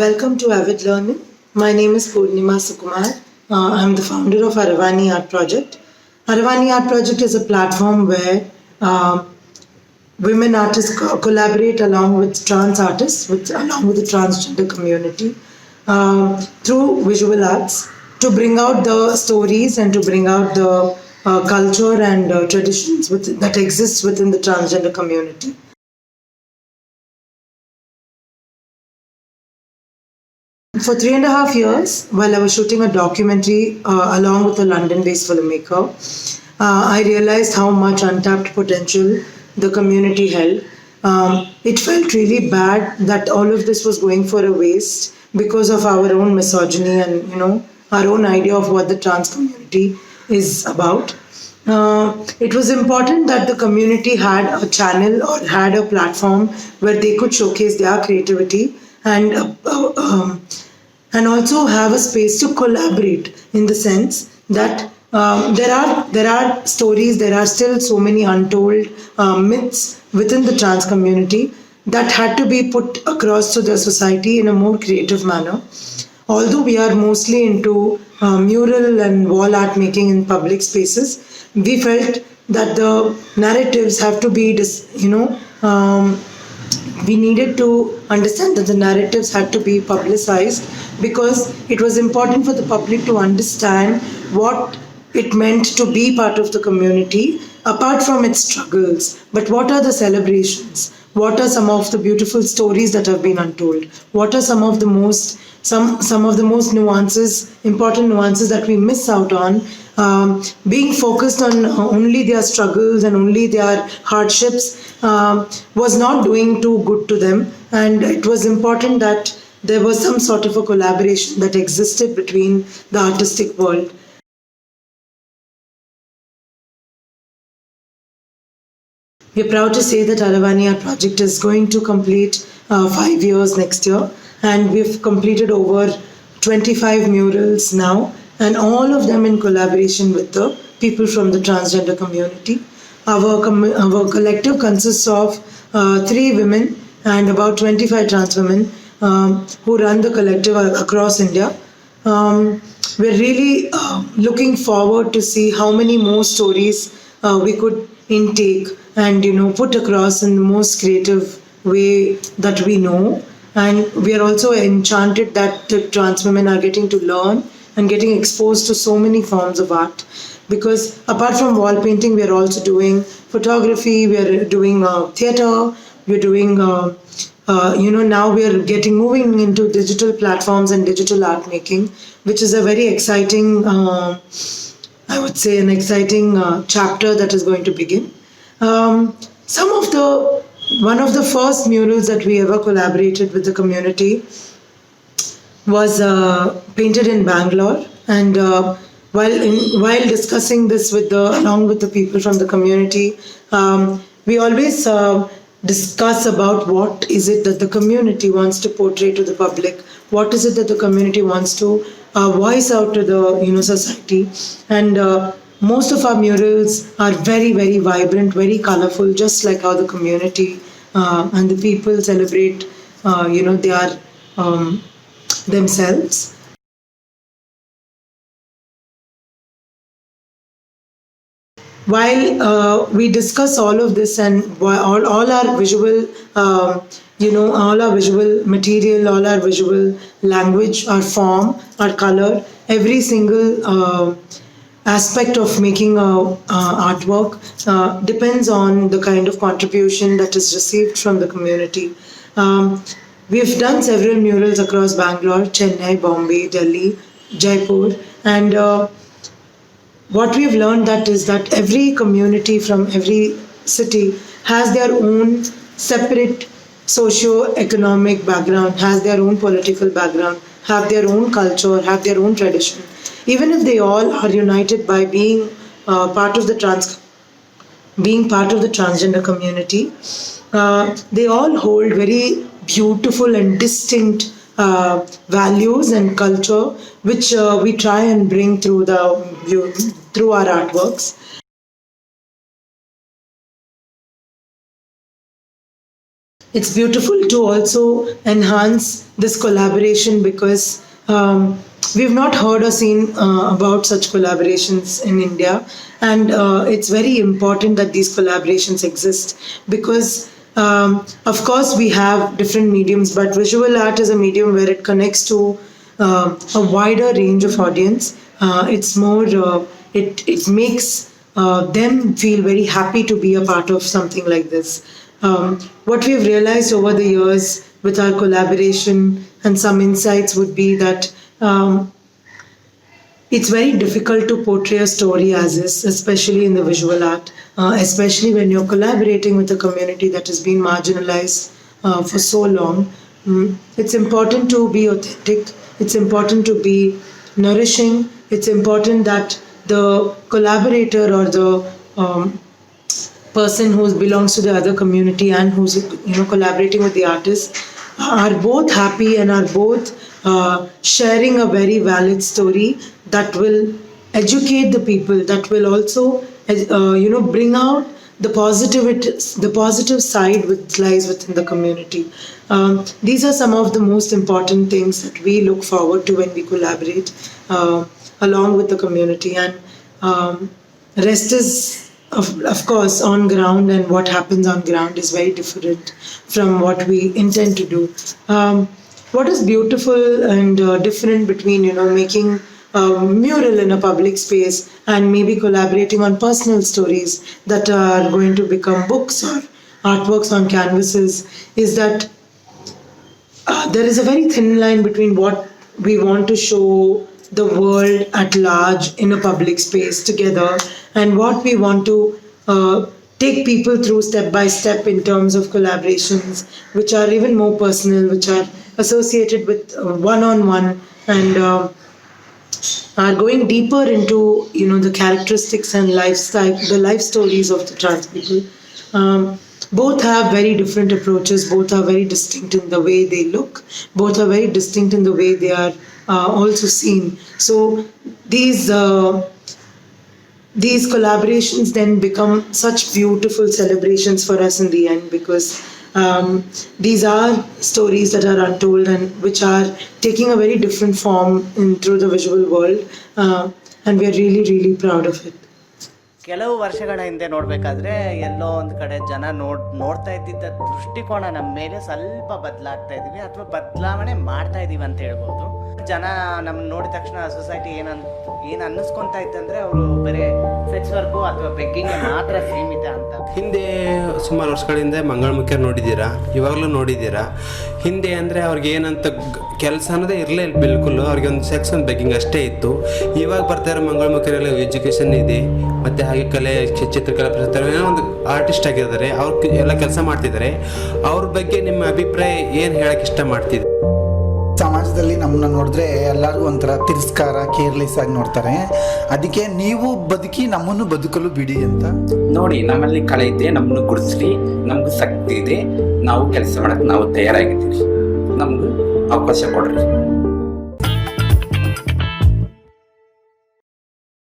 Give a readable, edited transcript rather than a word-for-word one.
Welcome to Avid Learning. My name is Purnima Sukumar. I'm the founder of Aravani Art Project. Aravani Art Project is a platform where women artists collaborate along with trans artists, along with the transgender community, through visual arts to bring out the stories and to bring out the culture and traditions that exists within the transgender community. For 3.5 years, while I was shooting a documentary along with a London based filmmaker, I realized how much untapped potential the community held. It felt really bad that all of this was going for a waste because of our own misogyny and our own idea of what the trans community is about. It was important that the community had a channel or had a platform where they could showcase their creativity and also have a space to collaborate in the sense that there are stories, there are still so many untold myths within the trans community that had to be put across to the society in a more creative manner. Although we are mostly into mural and wall art making in public spaces, we felt that the narratives have to be, we needed to understand that the narratives had to be publicized because it was important for the public to understand what it meant to be part of the community apart from its struggles. But what are the celebrations? What are some of the beautiful stories that have been untold? What are some of the most important nuances that we miss out on? Being focused on only their struggles and only their hardships was not doing too good to them, and it was important that there was some sort of a collaboration that existed between the artistic world. We are proud to say that Aravani Art Project is going to complete 5 years next year, and we've completed over 25 murals now, and all of them in collaboration with the people from the transgender community. Our collective consists of 3 women and about 25 trans women who run the collective across India. We're really looking forward to see how many more stories we could intake and put across in the most creative way that we know. And we are also enchanted that the trans women are getting to learn and getting exposed to so many forms of art, because apart from wall painting, we are also doing photography, we are doing theater, we're doing now we are getting moving into digital platforms and digital art making, which is a very exciting I would say an exciting chapter that is going to begin. Some of the One of the first murals that we ever collaborated with the community was painted in Bangalore, and while discussing this along with the people from the community, we always discuss about what is it that the community wants to portray to the public, what is it that the community wants to voice out to the society, and most of our murals are very, very vibrant, very colorful, just like how the community and the people celebrate their themselves. While we discuss all of this and all our visual, all our visual material, all our visual language, our form, our color, every single aspect of making artwork depends on the kind of contribution that is received from the community. We've done several murals across Bangalore, Chennai, Bombay, Delhi, Jaipur, and what we've learned that every community from every city has their own separate socio-economic background, has their own political background, have their own culture, have their own tradition. Even if they all are united by being being part of the transgender community, they all hold very beautiful and distinct values and culture, which we try and bring through our artworks. it's beautiful to also enhance this collaboration because we've not heard or seen about such collaborations in India, and it's very important that these collaborations exist because. Of course, we have different mediums, but visual art is a medium where it connects to a wider range of audience. It's more, it makes them feel very happy to be a part of something like this. What we've realized over the years with our collaboration and some insights would be that it's very difficult to portray a story as is, especially in the visual art, especially when you're collaborating with a community that has been marginalized for so long. It's important to be authentic, it's important to be nourishing, it's important that the collaborator or the person who belongs to the other community and who's collaborating with the artist are both happy and are both sharing a very valid story that will educate the people, that will also bring out the positive side which lies within the community. These are some of the most important things that we look forward to when we collaborate along with the community, and rest is of course on ground, and what happens on ground is very different from what we intend to do. What is beautiful and different between making a mural in a public space and maybe collaborating on personal stories that are going to become books or artworks on canvases is that there is a very thin line between what we want to show the world at large in a public space together and what we want to take people through step by step in terms of collaborations which are even more personal, which are associated with one-on-one and are going deeper into the characteristics and lifestyle, the life stories of the trans people. Both have very different approaches, both are very distinct in the way they look, both are very distinct in the way they are also seen. So these collaborations then become such beautiful celebrations for us in the end, because these are stories that are untold and which are taking a very different form through the visual world, and we are really, really proud of it. ಕೆಲವು ವರ್ಷಗಳ ಹಿಂದೆ ನೋಡಬೇಕಾದ್ರೆ ಎಲ್ಲೋ ಒಂದು ಕಡೆ ಜನ ನೋಡ್ತಾ ಇದ್ದಿದ್ದ ದೃಷ್ಟಿಕೋನ ನಮ್ಮ ಮೇಲೆ ಸ್ವಲ್ಪ ಬದಲಾಗ್ತಾ ಇದ್ದೀವಿ ಅಥವಾ ಬದಲಾವಣೆ ಮಾಡ್ತಾ ಇದ್ದೀವಿ ಅಂತ ಹೇಳ್ಬೋದು. ಜನ ನಮ್ಮನ್ನ ನೋಡಿದ ತಕ್ಷಣ ಸೊಸೈಟಿ ಏನು ಅನ್ನಿಸ್ಕೊತಾ ಇತ್ತಂದರೆ ಅವರು ಬರೀ ಸೆಕ್ಸ್ ವರ್ಕು ಅಥವಾ ಬೆಗ್ಗಿಂಗ್ ಮಾತ್ರ ಸೀಮಿತ ಅಂತ. ಹಿಂದೆ ಸುಮಾರು ವರ್ಷಗಳ ಹಿಂದೆ ಮಂಗಳಮುಖಿಯರು ನೋಡಿದ್ದೀರಾ, ಇವಾಗಲೂ ನೋಡಿದ್ದೀರಾ. ಹಿಂದೆ ಅಂದರೆ ಅವ್ರಿಗೆ ಏನಂತ ಕೆಲಸ ಅನ್ನೋದೇ ಇರಲಿಲ್ಲ ಬಿಲ್ಕುಲ್, ಅವ್ರಿಗೆ ಒಂದು ಸೆಕ್ಸ್ ಒಂದು ಬೆಗ್ಗಿಂಗ್ ಅಷ್ಟೇ ಇತ್ತು. ಇವಾಗ ಬರ್ತಾ ಇರೋ ಮಂಗಳಮುಖಿಯರೆಲ್ಲ ಎಜುಕೇಷನ್ ಇದೆ, ಮತ್ತು ಹಾಗೆ ಕಲೆ ಚಿತ್ರಕಲಾ ಪ್ರತಿಭೆ ಏನೋ ಒಂದು ಆರ್ಟಿಸ್ಟ್ ಆಗಿದ್ದಾರೆ, ಅವ್ರು ಎಲ್ಲ ಕೆಲಸ ಮಾಡ್ತಿದ್ದಾರೆ. ಅವ್ರ ಬಗ್ಗೆ ನಿಮ್ಮ ಅಭಿಪ್ರಾಯ ಏನು ಹೇಳಕ್ಕೆ ಇಷ್ಟ ಮಾಡ್ತಿದ್ರು? ಸಮಾಜದಲ್ಲಿ ನಮ್ಮನ್ನ ನೋಡಿದ್ರೆ ಎಲ್ಲರಿಗೂ ಒಂಥರ ತಿರಸ್ಕಾರ, ಕೇರ್ಲೆಸ್ ಆಗಿ ನೋಡ್ತಾರೆ. ಅದಕ್ಕೆ ನೀವು ಬದುಕಿ ನಮ್ಮನ್ನು ಬದುಕಲು ಬಿಡಿ ಅಂತ ನೋಡಿ. ನಮ್ಮಲ್ಲಿ ಕಲೆ ಇದೆ, ನಮ್ಮನ್ನು ಗುರುತಿಸ್ಲಿ, ನಮಗೂ ಶಕ್ತಿ ಇದೆ, ನಾವು ಕೆಲಸ ಮಾಡಕ್ಕೆ ನಾವು ತಯಾರಾಗಿದ್ದೀವಿ, ನಮಗೂ ಅವಕಾಶ ಕೊಡ್ರಿ.